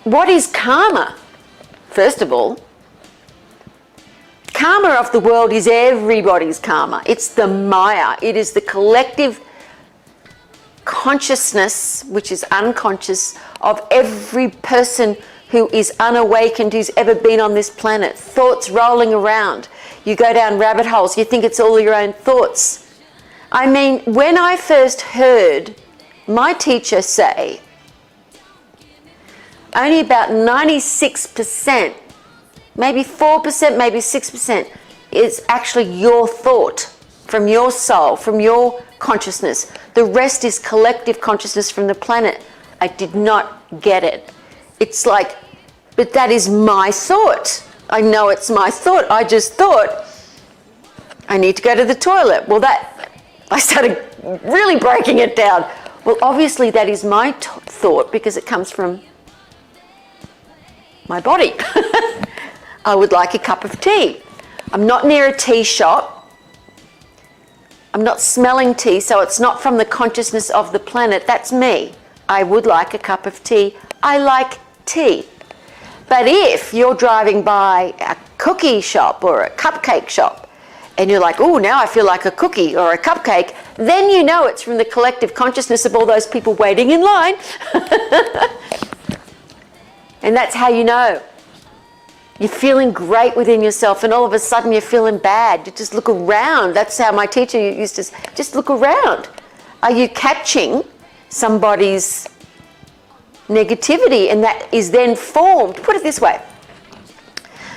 what is karma? First of all, karma of the world is everybody's karma. It's the Maya. It is the collective consciousness, which is unconscious, of every person who is unawakened, who's ever been on this planet. Thoughts rolling around. You go down rabbit holes, you think it's all your own thoughts. I mean, when I first heard my teacher say, only about 96%, maybe 4%, maybe 6% is actually your thought from your soul, from your consciousness. The rest is collective consciousness from the planet. I did not get it. It's like, but that is my thought. I know it's my thought. I just thought I need to go to the toilet. Well, I started really breaking it down. Well, obviously that is my thought because it comes from my body. I would like a cup of tea. I'm not near a tea shop. I'm not smelling tea, so it's not from the consciousness of the planet. That's me. I would like a cup of tea. I like tea. But if you're driving by a cookie shop or a cupcake shop and you're like, oh, now I feel like a cookie or a cupcake, then you know it's from the collective consciousness of all those people waiting in line. And that's how you know. You're feeling great within yourself and all of a sudden you're feeling bad. You just look around. That's how my teacher used to say, just look around. Are you catching somebody's negativity? And that is then formed. Put it this way.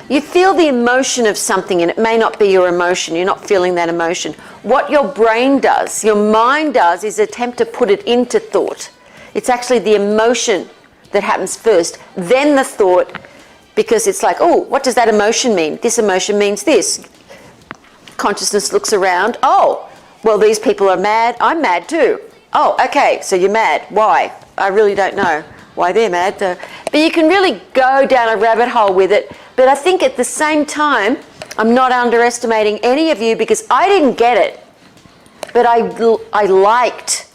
You feel the emotion of something and it may not be your emotion. You're not feeling that emotion. What your brain does, your mind does, is attempt to put it into thought. It's actually the emotion that happens first, then the thought, because it's like, oh, what does that emotion mean? This emotion means this. Consciousness looks around. Oh, well, these people are mad. I'm mad too. Oh, okay, so you're mad. Why? I really don't know why they're mad. But you can really go down a rabbit hole with it. But I think at the same time, I'm not underestimating any of you because I didn't get it. But I liked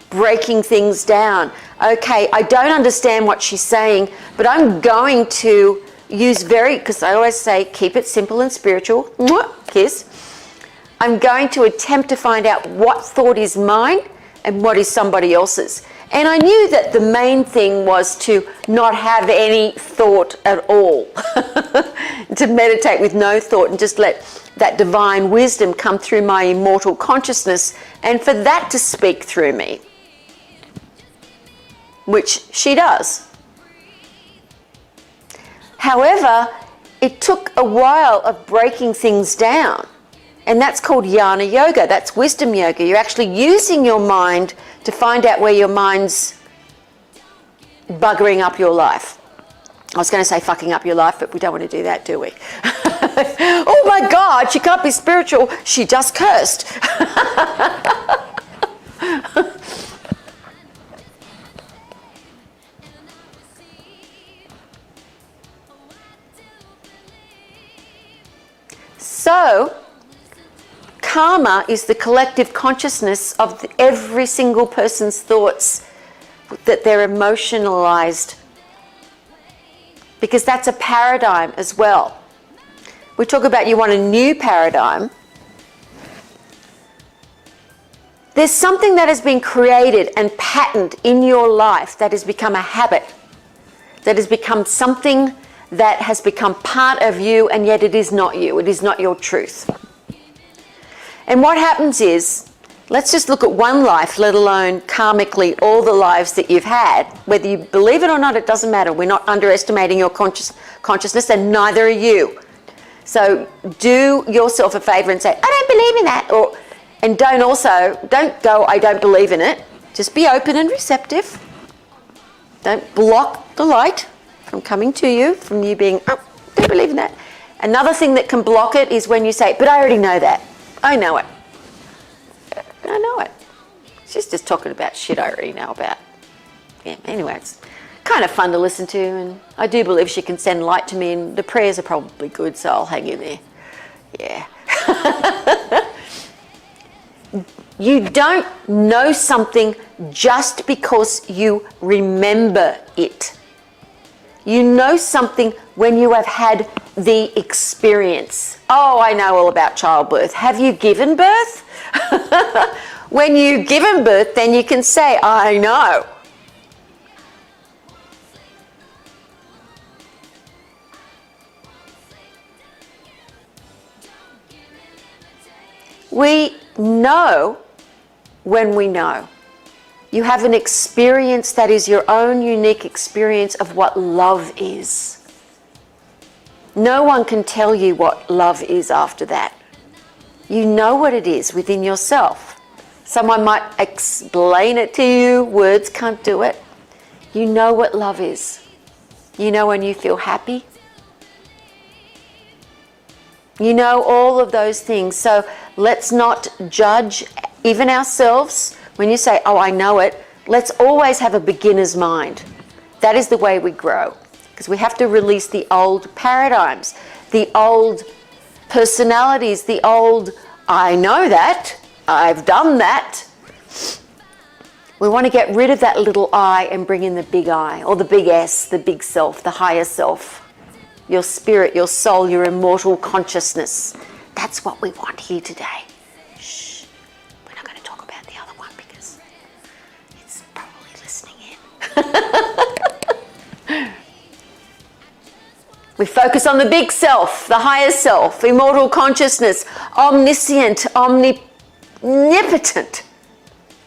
breaking things down. Okay, I don't understand what she's saying, but I'm going to use because I always say, keep it simple and spiritual. Mwah, kiss. I'm going to attempt to find out what thought is mine and what is somebody else's. And I knew that the main thing was to not have any thought at all. To meditate with no thought and just let that divine wisdom come through my immortal consciousness and for that to speak through me. Which she does. However, it took a while of breaking things down. And that's called Yana Yoga. That's wisdom yoga. You're actually using your mind to find out where your mind's buggering up your life. I was going to say fucking up your life, but we don't want to do that, do we? Oh my God, she can't be spiritual. She just cursed. So, karma is the collective consciousness of every single person's thoughts that they're emotionalized. Because that's a paradigm as well. We talk about you want a new paradigm. There's something that has been created and patterned in your life that has become a habit, that has become something that has become part of you, and yet it is not you. It is not your truth. And what happens is, let's just look at one life, let alone karmically all the lives that you've had. Whether you believe it or not, it doesn't matter. We're not underestimating your consciousness, and neither are you. So do yourself a favor and say, I don't believe in that. And don't go, I don't believe in it. Just be open and receptive. Don't block the light from coming to you, from you being, oh, don't believe in that. Another thing that can block it is when you say, but I already know that. I know it. I know it. She's just talking about shit I already know about. Yeah, anyway, it's kind of fun to listen to, and I do believe she can send light to me, and the prayers are probably good, so I'll hang in there. Yeah. You don't know something just because you remember it. You know something when you have had the experience. Oh, I know all about childbirth. Have you given birth? When you've given birth, then you can say, I know. We know when we know. You have an experience that is your own unique experience of what love is. No one can tell you what love is after that. You know what it is within yourself. Someone might explain it to you. Words can't do it. You know what love is. You know when you feel happy. You know all of those things. So let's not judge even ourselves. When you say, oh, I know it, let's always have a beginner's mind. That is the way we grow. Because we have to release the old paradigms, the old personalities, the old, I know that, I've done that. We want to get rid of that little I and bring in the big I, or the big S, the big self, the higher self. Your spirit, your soul, your immortal consciousness. That's what we want here today. Shh. We're not going to talk about the other one because it's probably listening in. We focus on the big self, the higher self, immortal consciousness, omniscient, omnipotent,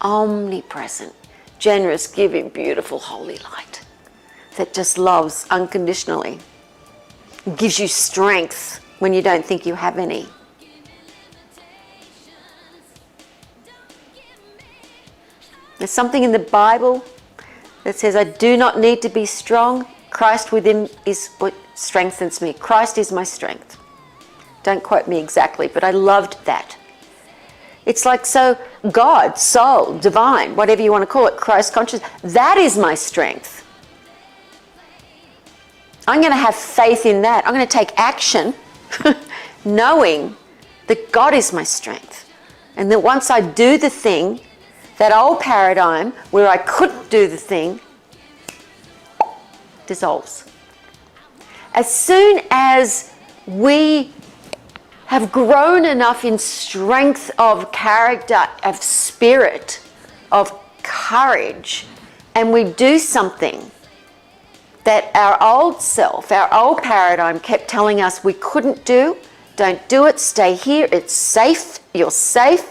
omnipresent, generous, giving, beautiful, holy light that just loves unconditionally. It gives you strength when you don't think you have any. There's something in the Bible that says, I do not need to be strong. Christ within is what strengthens me. Christ is my strength. Don't quote me exactly, but I loved that. It's like, so God, soul, divine, whatever you want to call it, Christ conscious, that is my strength. I'm going to have faith in that. I'm going to take action knowing that God is my strength. And that once I do the thing, that old paradigm where I couldn't do the thing dissolves. As soon as we have grown enough in strength of character, of spirit, of courage, and we do something that our old self, our old paradigm kept telling us we couldn't do, don't do it, stay here, it's safe, you're safe.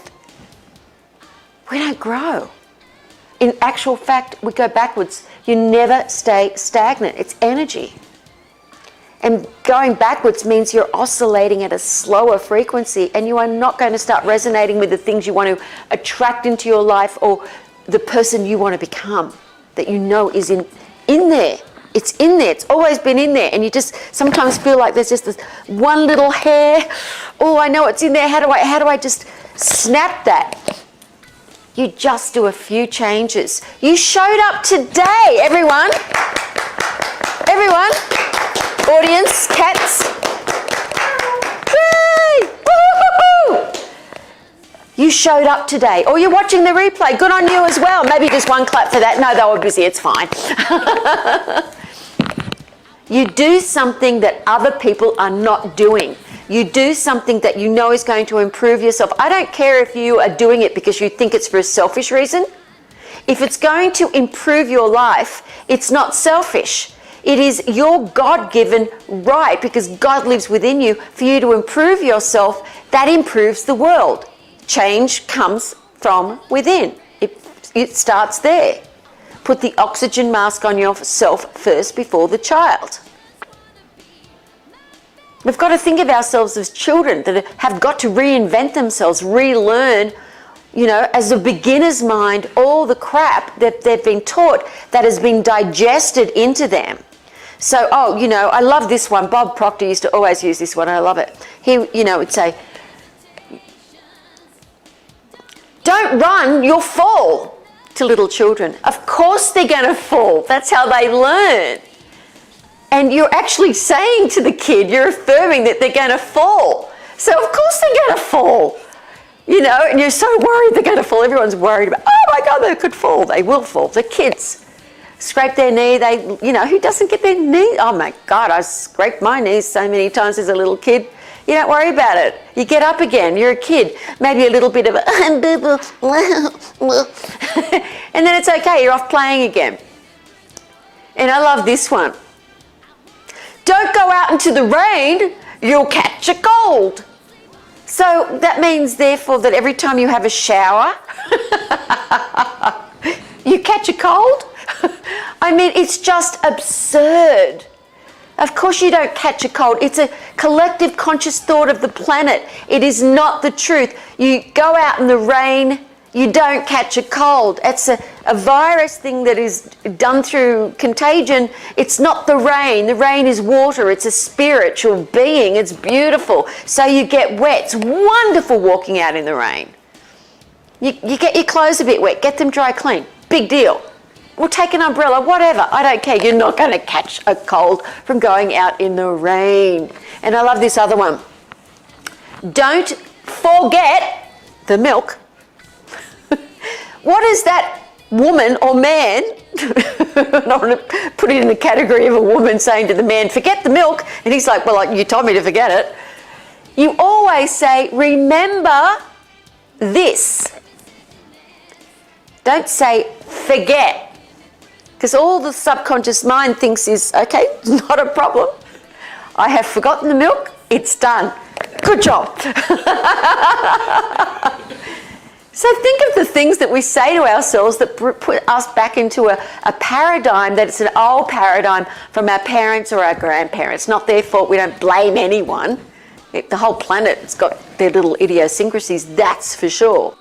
We don't grow. In actual fact, we go backwards. You never stay stagnant. It's energy. And going backwards means you're oscillating at a slower frequency and you are not going to start resonating with the things you want to attract into your life or the person you want to become that you know is in there. It's in there. It's always been in there. And you just sometimes feel like there's just this one little hair. Oh, I know it's in there. How do I just snap that? You just do a few changes. You showed up today, everyone. Everyone. Audience, cats. Yay! Woo-hoo-hoo-hoo! You showed up today. Or you're watching the replay. Good on you as well. Maybe just one clap for that. No, they were busy. It's fine. You do something that other people are not doing. You do something that you know is going to improve yourself. I don't care if you are doing it because you think it's for a selfish reason. If it's going to improve your life, it's not selfish. It is your God-given right, because God lives within you, for you to improve yourself. That improves the world. Change comes from within. It starts there. Put the oxygen mask on yourself first before the child. We've got to think of ourselves as children that have got to reinvent themselves, relearn, as a beginner's mind, all the crap that they've been taught that has been digested into them. So, I love this one. Bob Proctor used to always use this one. I love it. He, would say, don't run, you'll fall, to little children. Of course they're going to fall. That's how they learn. And you're actually saying to the kid, you're affirming that they're going to fall. So of course they're going to fall. And you're so worried they're going to fall. Everyone's worried about, oh my God, they could fall. They will fall. They're kids. scrape their knee. Who doesn't get their knee? Oh my God, I scraped my knees so many times as a little kid. You don't worry about it. You get up again. You're a kid. Maybe a little bit of and then it's okay. You're off playing again. And I love this one. Don't go out into the rain. You'll catch a cold. So that means, therefore, that every time you have a shower, you catch a cold? I mean, it's just absurd. Of course you don't catch a cold. It's a collective conscious thought of the planet. It is not the truth. You go out in the rain, you don't catch a cold. It's a virus thing that is done through contagion. It's not the rain. The rain is water. It's a spiritual being. It's beautiful. So you get wet. It's wonderful walking out in the rain. You get your clothes a bit wet. Get them dry clean. Big deal. Or take an umbrella, whatever. I don't care. You're not going to catch a cold from going out in the rain. And I love this other one. Don't forget the milk. What is that woman or man? I don't want to put it in the category of a woman saying to the man, forget the milk. And he's like, well, you told me to forget it. You always say, remember this. Don't say, forget. Because all the subconscious mind thinks is, okay, not a problem. I have forgotten the milk, it's done. Good job. So think of the things that we say to ourselves that put us back into a paradigm that it's an old paradigm from our parents or our grandparents. Not their fault, we don't blame anyone. The whole planet's got their little idiosyncrasies, that's for sure.